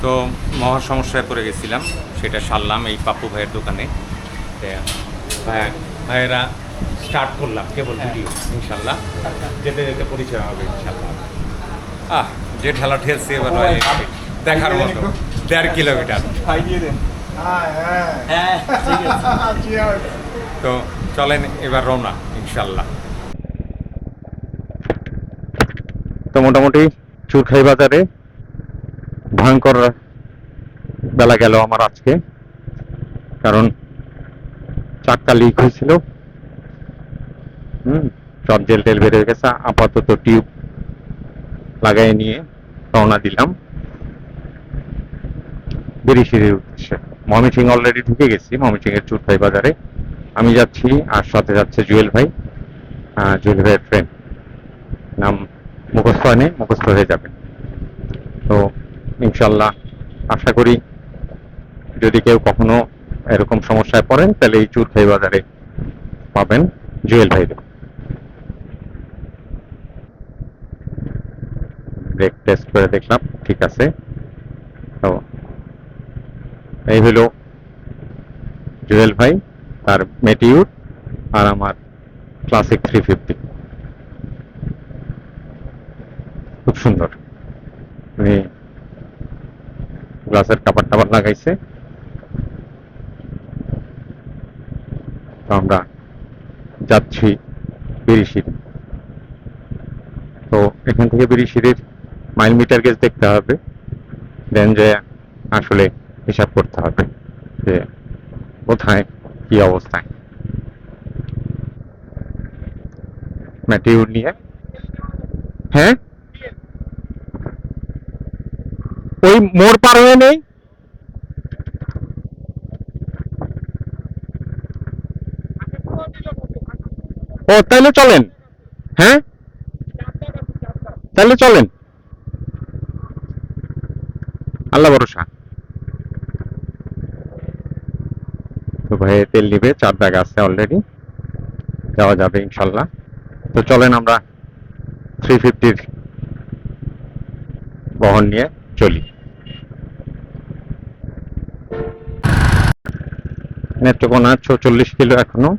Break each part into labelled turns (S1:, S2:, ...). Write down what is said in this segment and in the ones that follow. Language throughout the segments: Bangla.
S1: তো মহা সমস্যায় পড়ে গেছিলাম, সেটা সারলাম এই পাপ্পু ভাইয়ের দোকানে। ভাইয়েরা স্টার্ট করলাম কেবল ভিডিও, ইনশাল্লাহ যেতে যেতে পরিচয় হবে ইনশাল্লাহ। যে ঠেলা ঠেলছে এবার দেখার মতো 1.5 কিলোমিটার। তো চলেন এবার রওনা ইনশাল্লাহ। তো মোটামুটি চুরখাই বাজারে ভয়ঙ্কর বেলা গেল আমার আজকে, কারণ চাক্কা লিক হয়েছিল। সব জেল টেল বের হয়ে গেছে, আপাতত টিউব লাগাই নিয়ে রওনা দিলাম বিরিশিরির উদ্দেশ্যে। ময়মনসিং অলরেডি ঢুকে গেছি, ময়মনসিং এর চুরখাই বাজারে আমি যাচ্ছি, আর সাথে যাচ্ছে জুয়েল ভাই। জুয়েল ভাইয়ের ফ্রেন্ড, নাম মুখস্থ হয়নি, মুখস্থ হয়ে যাবে। তো ইনশাল্লাহ আশা করি যদি কেউ কখনো এরকম সমস্যায় পড়েন তাহলে এই চুরখাই বাজারে পাবেন জুয়েল ভাই। ব্রেক টেস্ট করে দেখলাম ঠিক আছে। তো এই হলো জুয়েল ভাই, তার মেটিউর, আর আমার ক্লাসিক 350। খুব সুন্দর, উনি গ্লাসের কাপড় টাবার লাগাইছে। তো আমরা যাচ্ছি বিরিশিরি। তো এখান থেকে বিরিশিরির মাইল মিটার গেজ দেখতে হবে, দেন যে আসলে হিসাব করতে হবে যে কোথায় কি অবস্থায়। ম্যাটিউর নিয়ে, হ্যাঁ ওই মোড় পার হয়ে নেই। ও তাহলে চলেন, হ্যাঁ তাহলে চলেন, আল্লাহ ভরসা। তো ভাই তেল নিবে, 4 ব্যাগ আছে অলরেডি, যাওয়া যাবে ইনশাল্লাহ। তো চলেন আমরা 350-র বহন নিয়ে চলি। নেত্রকোনা 44 কিলো, এখনো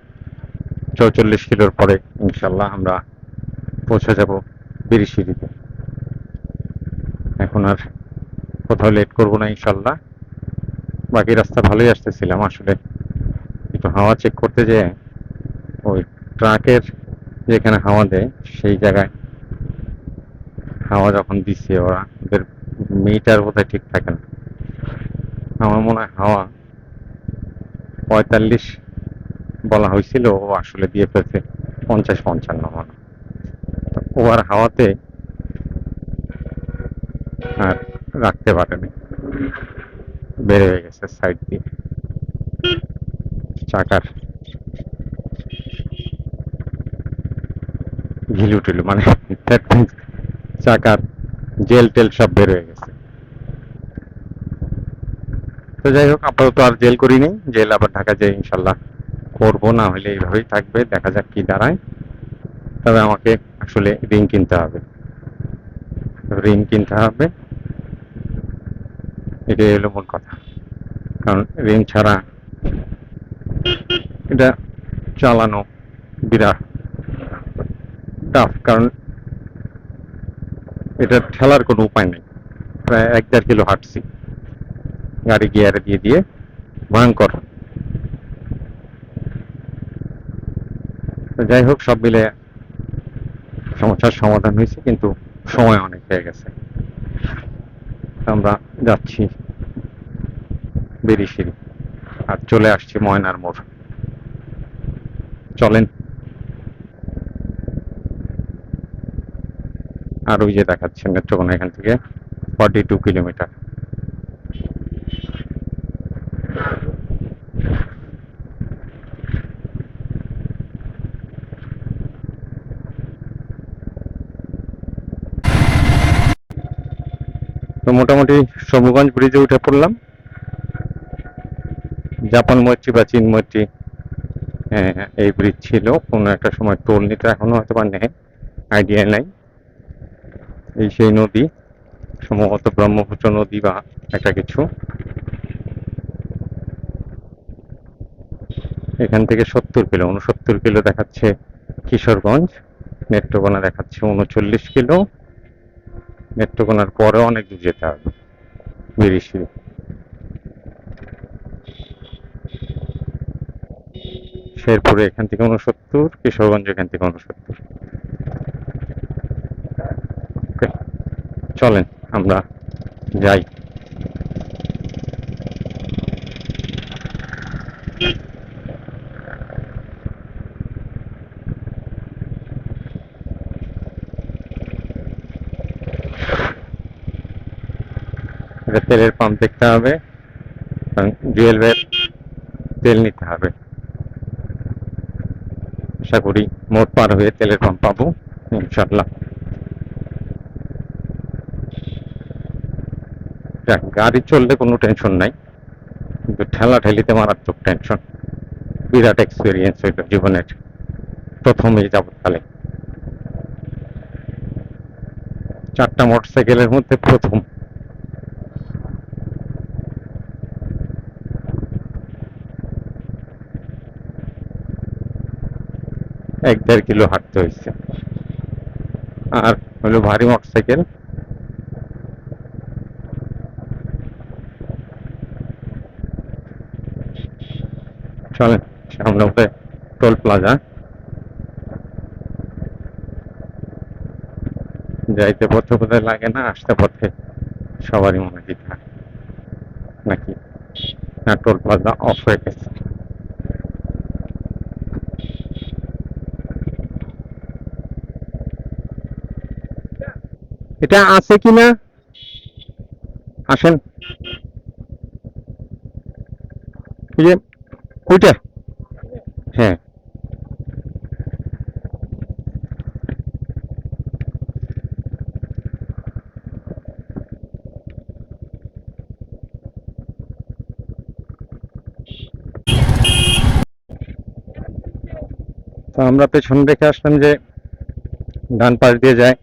S1: 44 কিলোর পরে ইনশাল্লাহ আমরা পৌঁছে যাব বিরিশিরিতে। এখন আর কোথাও লেট করবো না ইনশাল্লাহ। বাকি রাস্তা ভালোই আসতেছিলাম, আসলে একটু হাওয়া চেক করতে যেয়ে ওই ট্রাকের যেখানে হাওয়া দেয় সেই জায়গায় হাওয়া যখন দিচ্ছে, ওদের মিটার বোধহয় ঠিক থাকে না। আমার মনে হয় হাওয়া 45 বলা হয়েছিল, ও আসলে দিয়ে ফেলছে 50-55 মনে। ও আর হাওয়াতে আর রাখতে পারেনি, বের হয়ে গেছে সাইড দিয়ে। চাকার ঘিলু টিলু মানে চাকার জেল টেল সব বের হয়ে গেছে। তো যাই হোক, আপাতত আর জেল করি নেই, জেল আবার ঢাকা যায় ইনশাল্লাহ করবো, না হলে এইভাবেই থাকবে, দেখা যাক কি দাঁড়ায়। তবে আমাকে আসলে রিং কিনতে হবে, রিং কিনতে হবে, এটাই হলো মূল কথা। কারণ রিং ছাড়া এটা চালানো বিরাট টাফ, কারণ এটা ঠেলার কোনো উপায় নেই। প্রায় 1-1.5 কিলো হাঁটছি গাড়ি গিয়ারে দিয়ে দিয়ে, ভয়ঙ্কর। তো যাই হোক, সব মিলে সমস্যার সমাধান হয়েছে, কিন্তু সময় অনেক হয়ে গেছে। আমরা যাচ্ছি বিরিশিরি, আর চলে আসছি ময়নার মোড়। চলেন। আর ওই যে দেখাচ্ছে নেত্রকোনা এখান থেকে 42 কিলোমিটার। তো মোটামুটি শম্ভুগঞ্জ ব্রিজে উঠে পড়লাম। জাপান মৈত্রী বা চীন মৈত্রী এই ব্রিজ ছিল কোনো একটা সময়, টোল নিতে, এখনো হয়তো বা নেই, আইডিয়া নাই। এই সেই নদী, সম্ভবত ব্রহ্মপুত্র নদী বা একটা কিছু। এখান থেকে 70 কিলো, 69 কিলো দেখাচ্ছে কিশোরগঞ্জ। নেত্রকোনা দেখাচ্ছে 39 কিলো। নেত্রকোনার পরে অনেক দূর যেতে হবে, বিরিশি। শেরপুরে এখান থেকে 69, কিশোরগঞ্জ এখান থেকে 69। ওকে, চলেন আমরা যাই। এটা তেলের পাম্প দেখতে হবে, কারণ জুয়েল ভাইয়ের তেল নিতে হবে। আশা করি মোট পার হয়ে তেলের পাম্প পাবো ইনশাল্লাহ। যাক, গাড়ি চললে কোনো টেনশন নাই, কিন্তু ঠেলা ঠেলিতে মারাত্মক টেনশন। বিরাট এক্সপিরিয়েন্স হইল জীবনের প্রথম এই যাবৎকালে। 4টা মোটরসাইকেলের মধ্যে প্রথম। এক দেড় কিলো হাঁটতে হয়েছে। আর হলো ভারী মোটরসাইকেল। চলেন সামনে উঠে টোল প্লাজা। যাইতে পথে বোধহয় লাগে না, আসতে পথে সবারই মনে দিতে হয় নাকি? না, টোল প্লাজা অফ হয়ে গেছে। এটা আছে কিনা আসেন। ওই যে ওইটা, হ্যাঁ। তো আমরা পেছন দেখে আসলাম যে ডান পাশ দিয়ে যায়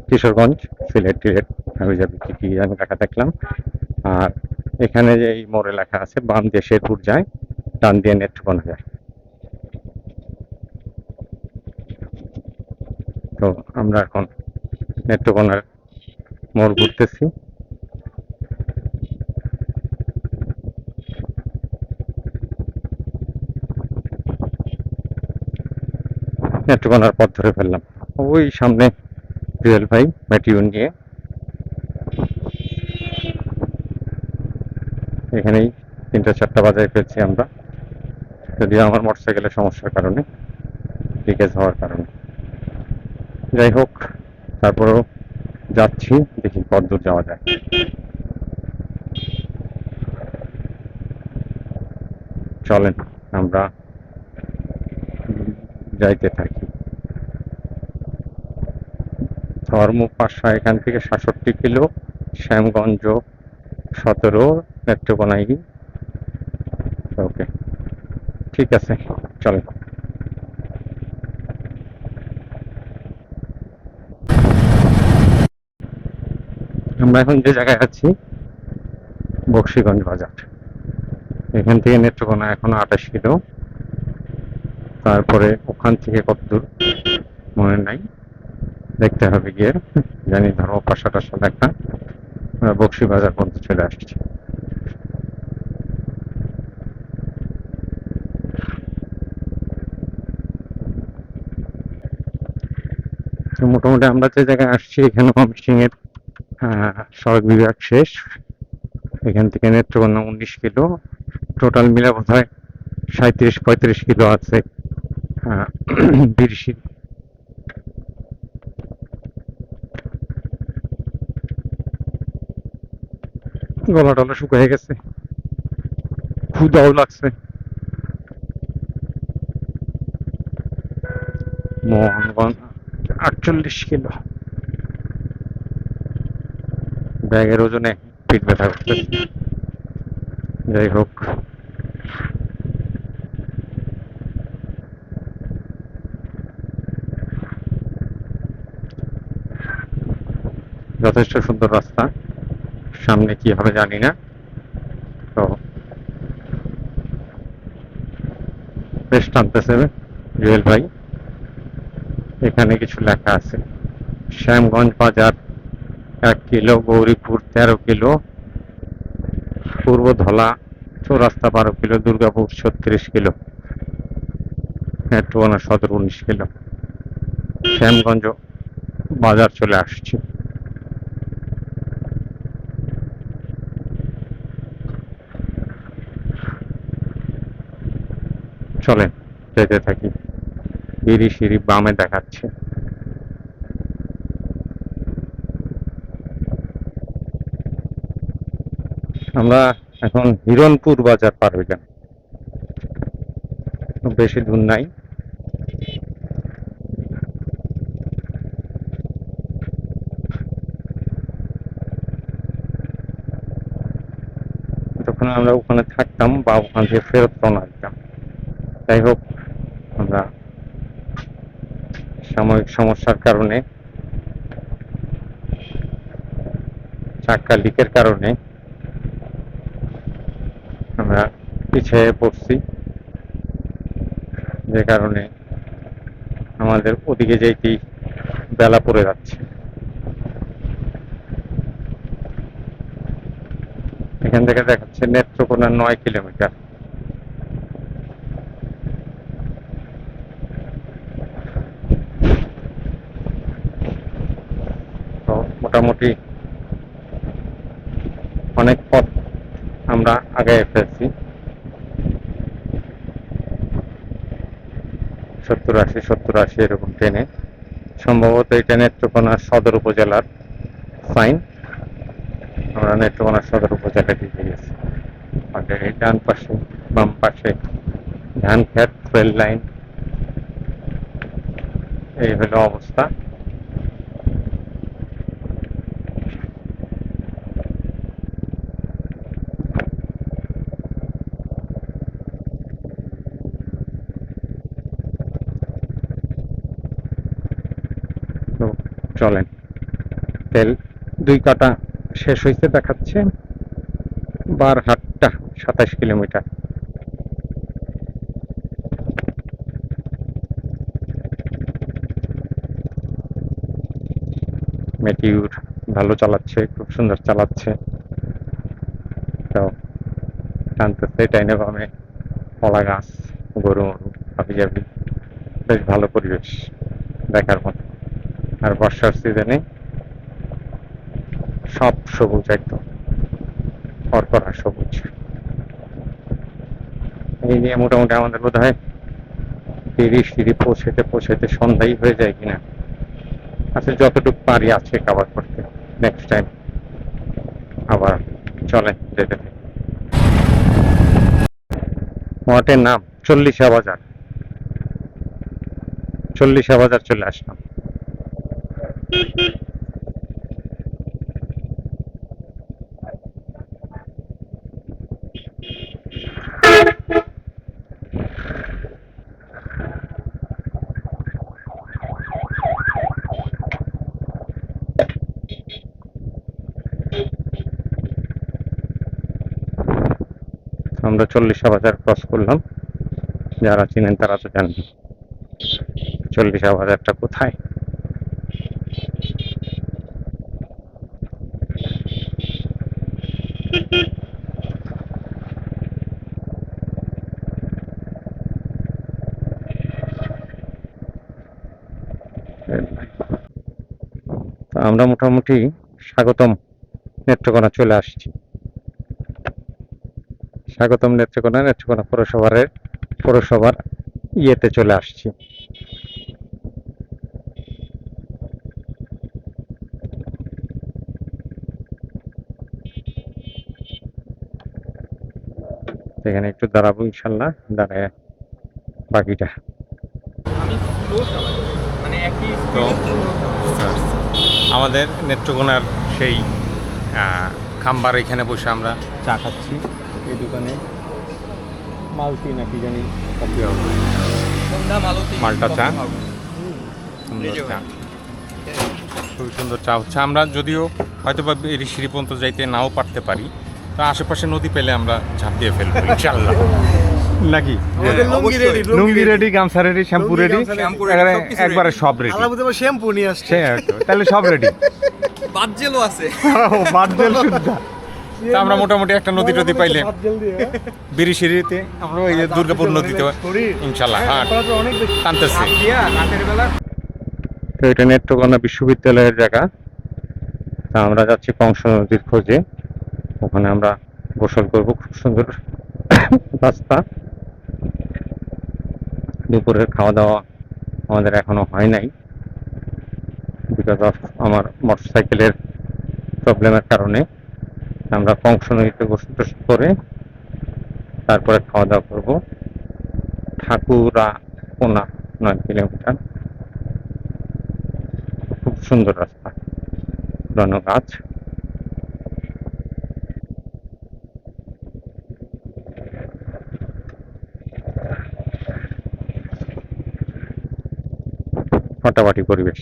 S1: কিশোরগঞ্জ, সিলেট টিলেট আমি যাবি কি কি আমি লেখা দেখলাম। আর এখানে যে এই মোড়ে লেখা আছে বাম দিয়ে শেরপুর যায়, ডান দিয়ে নেত্রকোনা যায়। তো আমরা এখন নেত্রকোনার মোড় ঘুরতেছি। নেত্রকোনার পথ ধরে ফেললাম। ওই সামনে জুয়েল ভাই ম্যাটিউ নিয়ে এখানেই 3টা 4টা বাজায় ফেলছি আমরা, যদিও আমার মোটরসাইকেলের সমস্যার কারণে, লিকেজ হওয়ার কারণে। যাই হোক, তারপরেও যাচ্ছি, দেখি কতদূর যাওয়া যায়। চলেন আমরা যাইতে থাকি। ধর্মপাশা পাশা এখান থেকে 67 কিলো, শ্যামগঞ্জ 17, নেত্রকোনাই। ওকে, ঠিক আছে, চলেন। আমরা এখন যে জায়গায় আছি বক্সিগঞ্জ বাজার। এখান থেকে নেত্রকোনা এখনো 28 কিলো। তারপরে ওখান থেকে কত দূর মনে নাই, দেখতে হবে গিয়ে। জানি ধর্ম পাশা টাশা দেখা। আমরা বক্সি বাজার পর্যন্ত চলে আসছি। তো মোটামুটি আমরা যে জায়গায় আসছি এখানে ময়মনসিংহ এর সড়ক বিভাগ শেষ। এখান থেকে নেত্রকোনা 19 কিলো, টোটাল মিলে বোধ হয় 37-35 কিলো আছে বিরিশি। গলা টলা শুকিয়ে গেছে, ক্ষুদাও লাগছে। মোহনগঞ্জ 48 কিলো, ব্যাগের ওজনে পিঠ ব্যথা করতেছে। যাই হোক, যথেষ্ট সুন্দর রাস্তা, সামনে কি হবে জানি না। তো বেশ টানতেছে জুয়েল ভাই। এখানে কিছু লেখা আছে, শ্যামগঞ্জ বাজার 1 কিলো, গৌরীপুর 13 কিলো, পূর্ব ধলা চৌরাস্তা 12 কিলো, দুর্গাপুর 36 কিলো, নেত্রকোনা সদর 19 কিলো। শ্যামগঞ্জ বাজার চলে আসছি। চলেন যেতে থাকি। বিড়ি সিঁড়ি বামে দেখাচ্ছে। আমরা এখন হিরণপুর বাজার পার হইলাম, বেশি দূর নাই। তখন আমরা ওখানে থাকতাম বা ওখান থেকে ফেরত রওনা দিতাম। যাই হোক, আমরা সাময়িক সমস্যার কারণে, চাক্কা লিকের কারণে আমরা পিছিয়ে পড়ছি, যে কারণে আমাদের ওদিকে যেতেই বেলা পড়ে যাচ্ছে। এখান থেকে দেখাচ্ছে নেত্রকোনা 9 কিলোমিটার। তো মোটামুটি অনেক পথ আমরা আগে ফেলছি। 70-80 এরকম ট্রেনে, সম্ভবত এটা নেত্রকোনা সদর উপজেলার সাইন। আমরা নেত্রকোনা সদর উপজেলা দিকে গেছি। আর এই ডান পাশে বাম পাশে ধান খেত, রেল লাইন, এই হলো অবস্থা। তো চলেন, তেল 2 কাটা শেষ হয়েছে দেখাচ্ছে। বারহাট্টা 27 কিলোমিটার। মেটিউর ভালো চালাচ্ছে, খুব সুন্দর চালাচ্ছে। তো টানতেছে ডাইনে বামে কলা গাছ, গরু মরু, হাবি জাবি, বেশ ভালো পরিবেশ দেখার মতো। আর বর্ষার সিজনে সব সবুজ, একদম কড়কড়া সবুজ। এই নিয়ে মোটামুটি আমাদের বোধ হয় 30 পৌঁছাতে সন্ধ্যাই হয়ে যায় কিনা। আচ্ছা, যতটুকু পারি আছে কভার করতে, নেক্সট টাইম আবার চলেন যেতে থাকি। মাঠের নাম চল্লিশা বাজার। চল্লিশা বাজার চলে আসলাম। আমরা চল্লিশা বাজার ক্রস করলাম। যারা চিনেন তারা তো জানেন চল্লিশা বাজারটা কোথায়। তো আমরা মোটামুটি স্বাগতম নেত্রকোনা চলে আসছি। স্বাগতম নেত্রকোনা পৌরসভার ইয়েতে চলে আসছি। এখানে একটু দাঁড়াবো ইনশাল্লাহ, দাঁড়ায় বাকিটা। তো আমাদের নেত্রকোনার সেই খাম্বার এখানে বসে আমরা চা খাচ্ছি। এই দোকানে মালতি নাকি জানি কফি হবে, মালটা চা, সুন্দর চা।
S2: খুবই সুন্দর চা হচ্ছে। আমরা যদিও হয়তো বা সিঁড়ি পর্যন্ত যাইতে নাও পারতে পারি, তা আশেপাশে নদী পেলে আমরা ঝাঁপ দিয়ে ফেলবো ইনশাল্লাহ। নাকি
S3: আমাদের লুঙ্গি
S2: অবশ্যই।
S3: ready,
S2: লুঙ্গি রেডি, গামছা ready, shampoo ready,
S3: shampoo
S4: ready,
S2: সবকিছু একবারে সব রেডি।
S3: আলাদা মতো শ্যাম্পু নিয়ে আসছে
S2: সে তাহলে সব রেডি।
S4: বাদজেলও আছে।
S2: বাদজেল সুদ্ধা। তা আমরা মোটামুটি একটা নদী টদী পাইলে বিড়ি সিঁড়িতে আমরা ওই যে দুর্গাপুর নদীতে ইনশাল্লাহ হ্যাঁ টানতেছি।
S1: তো এটা নেত্রকোনা বিশ্ববিদ্যালয়ের জায়গা। তা আমরা যাচ্ছি কংস নদীর খোঁজে। ওখানে আমরা গোসল করব, খুব সুন্দর রাস্তা। দুপুরের খাওয়া দাওয়া আমাদের এখনো হয় নাই, বিকজ অফ আমার মোটরসাইকেলের প্রবলেমের কারণে। আমরা কংস নদীতে গোসল টোসল করে তারপরে খাওয়া দাওয়া করবো। ঠাকুরা কোনা 9 কিলোমিটার, খুব সুন্দর রাস্তা, পুরানো গাছ। ফাটাফাটি পরিবেশ।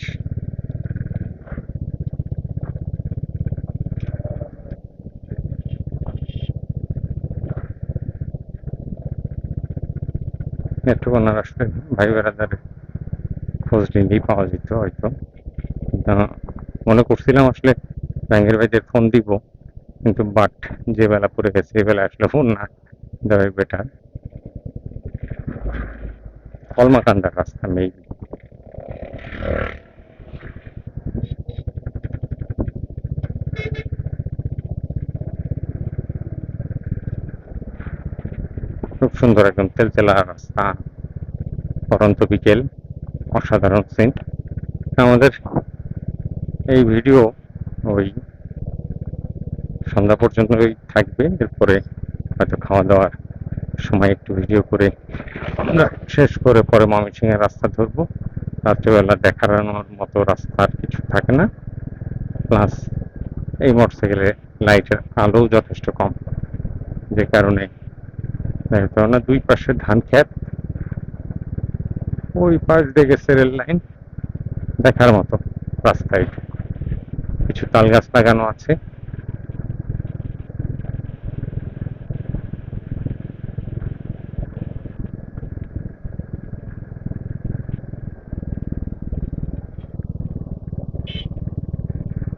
S1: নেত্রকোনার আসলে ভাই বেড়াদারের খোঁজ নিলেই পাওয়া যেত হয়তো। কিন্তু মনে করছিলাম আসলে ব্যাঙ্গের ভাইদের ফোন দিব, কিন্তু বাট যে বেলা পড়ে গেছে এই বেলা আসলে ফোন না দেওয়াই বেটার। কলমাকান্দার রাস্তা মেই। খুব সুন্দর একদম তেলতেলা রাস্তা, পরন্ত বিকেল, অসাধারণ সিন। আমাদের এই ভিডিও ওই সন্ধ্যা পর্যন্তই থাকবে, এরপরে হয়তো খাওয়া দাওয়ার সময় একটু ভিডিও করে আমরা শেষ করে পরে ময়মনসিংহের রাস্তা ধরবো। রাত্রিবেলা দেখানোর মতো রাস্তা আর কিছু থাকে না, প্লাস এই মোটরসাইকেলে লাইটের আলোও যথেষ্ট কম, যে কারণে না দুই পাশে ধান ক্ষেত, ওই পাশ দিয়ে গেছে রেল লাইন, দেখার মতো রাস্তায় কিছু তাল গাছ লাগানো আছে।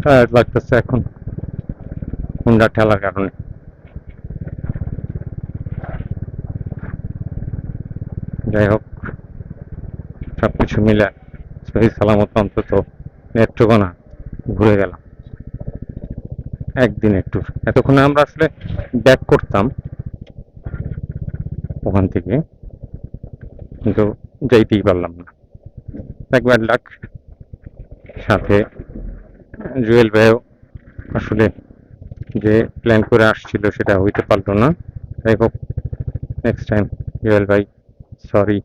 S1: টায়ার্ড লাগতেছে এখন হুন্ডা ঠেলার কারণে। যাই হোক, সবকিছু মিলে সহি সালামত অন্তত নেত্রকোনা ঘুরে গেলাম একদিন একটু। এতক্ষণে আমরা আসলে ব্যাক করতাম ওখান থেকে, কিন্তু যাইতেই পারলাম না। একবার লাক, সাথে জুয়েল ভাইও আসলে যে প্ল্যান করে আসছিল সেটা হইতে পারলো না। যাই হোক, নেক্সট টাইম জুয়েল ভাই সরি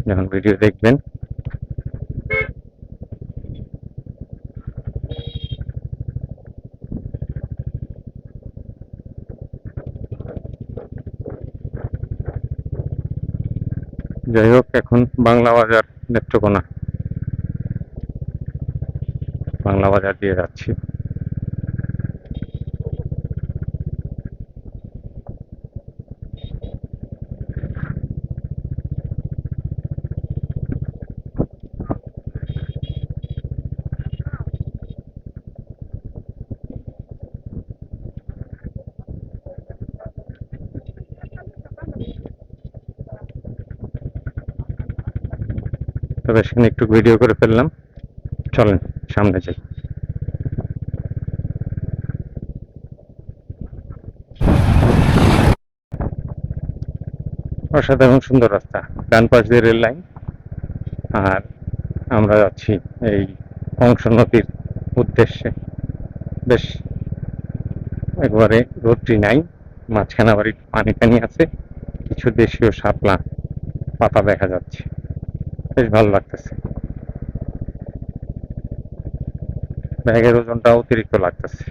S1: যখন ভিডিও দেখবেন। যাই হোক, এখন বাংলা বাজার নেত্রকোনা, বাংলা বাজার দিয়ে যাচ্ছি। তবে সেখানে একটু ভিডিও করে ফেললাম। চলেন সামনে যাই। অসাধারণ সুন্দর রাস্তা, ডান পাশ দিয়ে রেল লাইন, আর আমরা যাচ্ছি এই কংস নদীর উদ্দেশ্যে। বেশ একবারে রোদ্রি নাই, মাঝখানে আবার একটু পানি টানি আছে, কিছু দেশীয় শাপলা পাতা দেখা যাচ্ছে, বেশ ভালো লাগতেছে। ব্যাগের ওজনটা অতিরিক্ত লাগতেছে।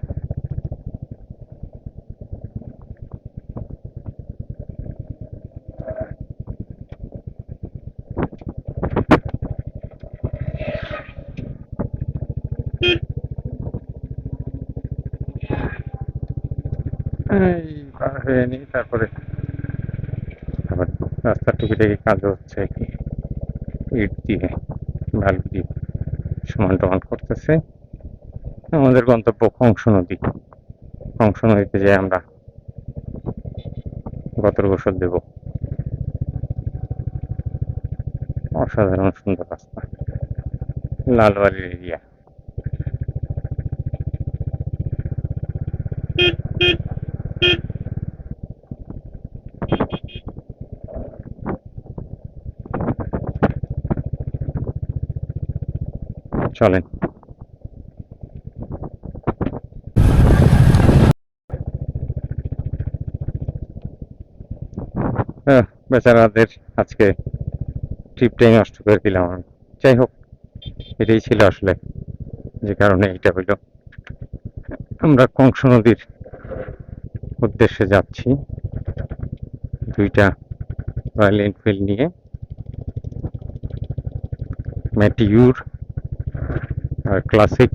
S1: এই পার হয়ে নিই, তারপরে আবার রাস্তার টুকিটাকি কাজ হচ্ছে, ইট দিয়ে বালু দিয়ে সমান টমান করতেছে। আমাদের গন্তব্য কংস নদী। কংস নদীতে যাই আমরা গতর গোসল দেব। অসাধারণ সুন্দর রাস্তা, লালবাড়ির এরিয়া। চলেন। বেচারাদের আজকে ট্রিপটাই নষ্ট করে দিলাম আমি। যাই হোক, এটাই ছিল আসলে, যে কারণে এটা হইল। আমরা কংস নদীর উদ্দেশ্যে যাচ্ছি দুইটা রয়্যাল এনফিল্ড নিয়ে, ম্যাটিউর আর ক্লাসিক।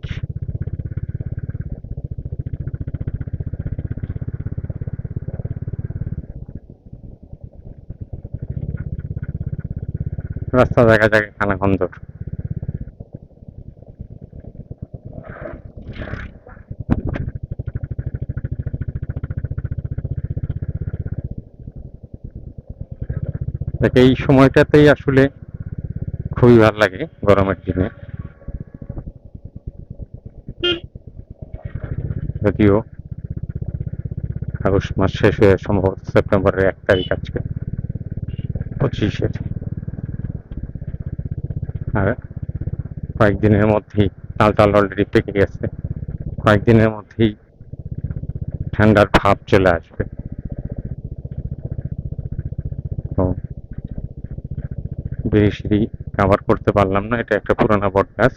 S1: রাস্তা জায়গা জায়গায় খানাখন্দর। দেখ, এই সময়টাতেই আসলে খুবই ভালো লাগে গরমের দিনে। যদিও আগস্ট মাস শেষ হয়ে সম্ভবত সেপ্টেম্বরের 1 তারিখ আজকে, 25-এর। আর কয়েকদিনের মধ্যেই তাল অলরেডি পেকে গেছে, কয়েকদিনের মধ্যেই ঠান্ডার ভাব চলে আসবে। তো বেশি কাভার করতে পারলাম না, এটা একটা পুরানা বট গাছ।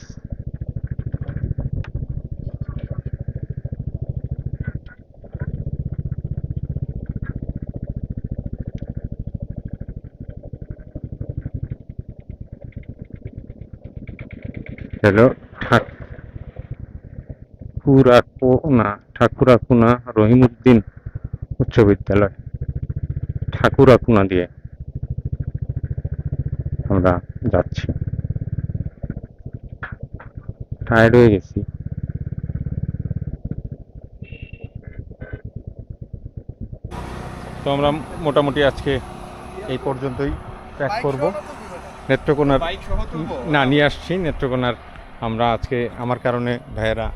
S1: হলো ঠাকুরাকুনা রহিমউদ্দিন উচ্চ বিদ্যালয়। ঠাকুরাকুনা দিয়ে আমরা যাচ্ছি, টায়ার্ড হয়ে গেছি।
S2: তো আমরা মোটামুটি আজকে এই পর্যন্তই প্যাক করব। নেত্রকোনার না নিয়ে আসছি নেত্রকোনার। আমরা আজকে আমার কারণে ভাইয়েরা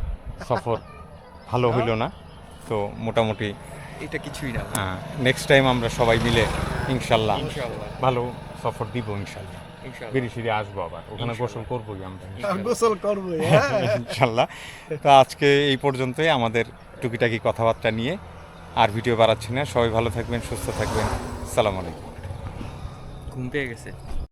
S2: সফর ভালো হইল না, তো মোটামুটি
S4: এটা কিছুই না।
S2: নেক্সট টাইম আমরা সবাই মিলে ইনশাল্লাহ
S4: ইনশাআল্লাহ
S2: ভালো সফর দিব ইনশাল্লাহ।
S4: ইনশাআল্লাহ
S2: বেরিয়ে আসবো আবার, ওখানে গোসল করবোই আমরা
S3: গোসল করবো
S2: ইনশাল্লাহ। তো আজকে এই পর্যন্তই আমাদের টুকিটাকি কথাবার্তা নিয়ে, আর ভিডিও বাড়াচ্ছি না। সবাই ভালো থাকবেন, সুস্থ থাকবেন। আসসালামু আলাইকুম।
S4: ঘুম পেয়ে গেছে।